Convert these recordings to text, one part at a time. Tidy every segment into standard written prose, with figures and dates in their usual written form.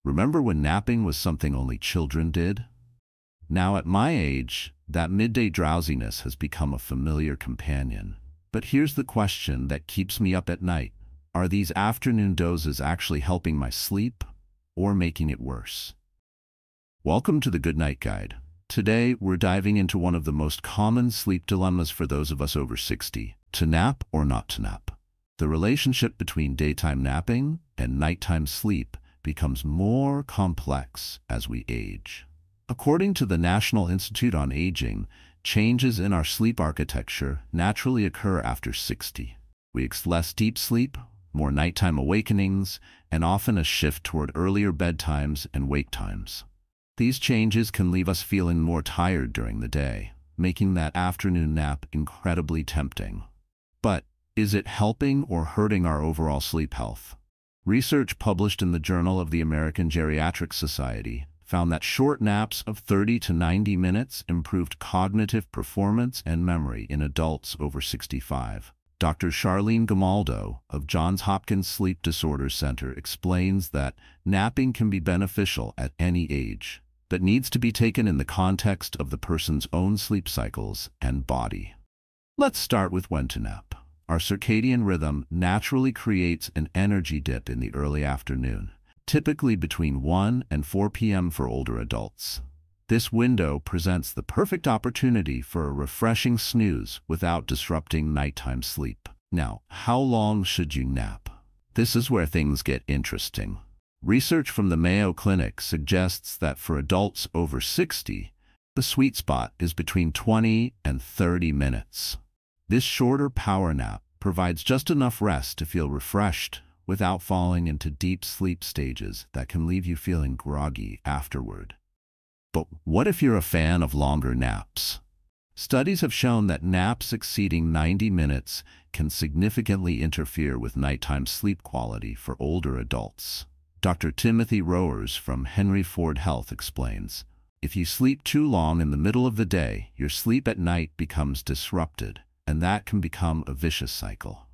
Remember when napping was something only children did? Now at my age, that midday drowsiness has become a familiar companion. But here's the question that keeps me up at night. Are these afternoon dozes actually helping my sleep or making it worse? Welcome to the Good Night Guide. Today, we're diving into one of the most common sleep dilemmas for those of us over 60, to nap or not to nap. The relationship between daytime napping and nighttime sleep becomes more complex as we age. According to the National Institute on Aging, changes in our sleep architecture naturally occur after 60. We expect less deep sleep, more nighttime awakenings, and often a shift toward earlier bedtimes and wake times. These changes can leave us feeling more tired during the day, making that afternoon nap incredibly tempting. But is it helping or hurting our overall sleep health? Research published in the Journal of the American Geriatrics Society found that short naps of 30 to 90 minutes improved cognitive performance and memory in adults over 65. Dr. Charlene Gamaldo of Johns Hopkins Sleep Disorders Center explains that napping can be beneficial at any age, but needs to be taken in the context of the person's own sleep cycles and body. Let's start with when to nap. Our circadian rhythm naturally creates an energy dip in the early afternoon, typically between 1 and 4 p.m. for older adults. This window presents the perfect opportunity for a refreshing snooze without disrupting nighttime sleep. Now, how long should you nap? This is where things get interesting. Research from the Mayo Clinic suggests that for adults over 60, the sweet spot is between 20 and 30 minutes. This shorter power nap provides just enough rest to feel refreshed without falling into deep sleep stages that can leave you feeling groggy afterward. But what if you're a fan of longer naps? Studies have shown that naps exceeding 90 minutes can significantly interfere with nighttime sleep quality for older adults. Dr. Timothy Rowers from Henry Ford Health explains, if you sleep too long in the middle of the day, your sleep at night becomes disrupted, and that can become a vicious cycle.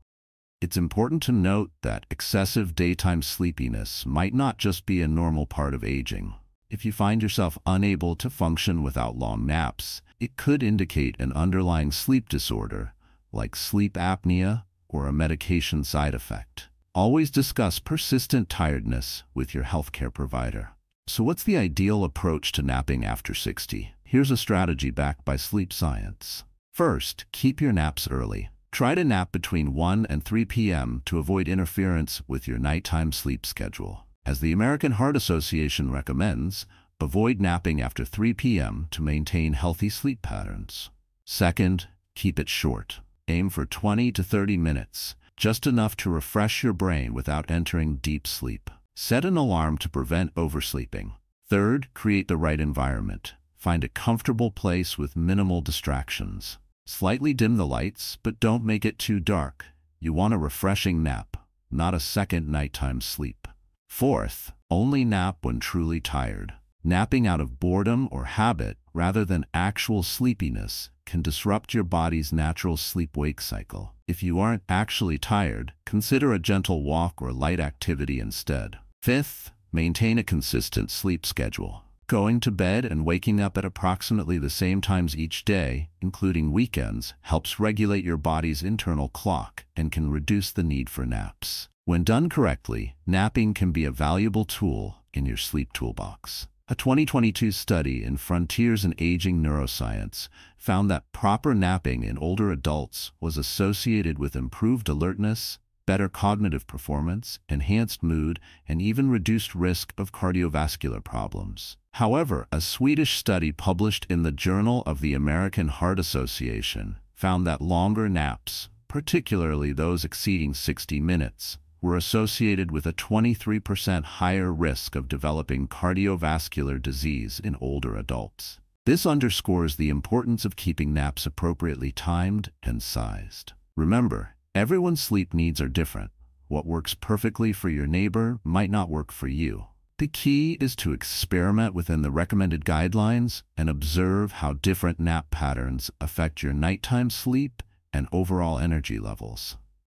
It's important to note that excessive daytime sleepiness might not just be a normal part of aging. If you find yourself unable to function without long naps, it could indicate an underlying sleep disorder, like sleep apnea or a medication side effect. Always discuss persistent tiredness with your healthcare provider. So what's the ideal approach to napping after 60? Here's a strategy backed by sleep science. First, keep your naps early. Try to nap between 1 and 3 p.m. to avoid interference with your nighttime sleep schedule. As the American Heart Association recommends, avoid napping after 3 p.m. to maintain healthy sleep patterns. Second, keep it short. Aim for 20 to 30 minutes, just enough to refresh your brain without entering deep sleep. Set an alarm to prevent oversleeping. Third, create the right environment. Find a comfortable place with minimal distractions. Slightly dim the lights, but don't make it too dark. You want a refreshing nap, not a second nighttime sleep. Fourth, only nap when truly tired. Napping out of boredom or habit rather than actual sleepiness can disrupt your body's natural sleep-wake cycle. If you aren't actually tired, consider a gentle walk or light activity instead. Fifth, maintain a consistent sleep schedule. Going to bed and waking up at approximately the same times each day, including weekends, helps regulate your body's internal clock and can reduce the need for naps. When done correctly, napping can be a valuable tool in your sleep toolbox. A 2022 study in Frontiers in Aging Neuroscience found that proper napping in older adults was associated with improved alertness, better cognitive performance, enhanced mood, and even reduced risk of cardiovascular problems. However, a Swedish study published in the Journal of the American Heart Association found that longer naps, particularly those exceeding 60 minutes, were associated with a 23% higher risk of developing cardiovascular disease in older adults. This underscores the importance of keeping naps appropriately timed and sized. Remember, everyone's sleep needs are different. What works perfectly for your neighbor might not work for you. The key is to experiment within the recommended guidelines and observe how different nap patterns affect your nighttime sleep and overall energy levels.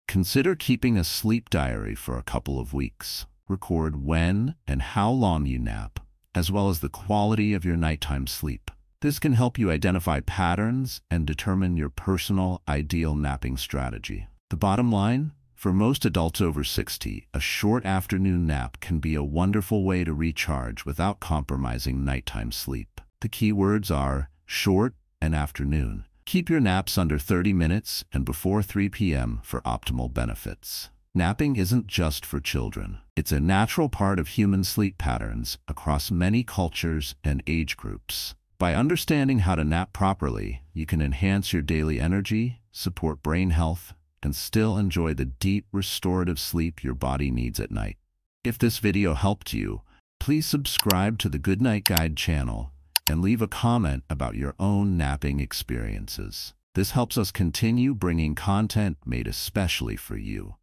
Consider keeping a sleep diary for a couple of weeks. record when and how long you nap, as well as the quality of your nighttime sleep. This can help you identify patterns and determine your personal ideal napping strategy. The bottom line? For most adults over 60, a short afternoon nap can be a wonderful way to recharge without compromising nighttime sleep. The key words are short and afternoon. Keep your naps under 30 minutes and before 3 p.m. for optimal benefits. Napping isn't just for children. It's a natural part of human sleep patterns across many cultures and age groups. By understanding how to nap properly, you can enhance your daily energy, support brain health, and still enjoy the deep, restorative sleep your body needs at night. If this video helped you, please subscribe to the Goodnight Guide channel and leave a comment about your own napping experiences. This helps us continue bringing content made especially for you.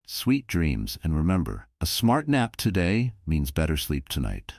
Sweet dreams, and remember, a smart nap today means better sleep tonight.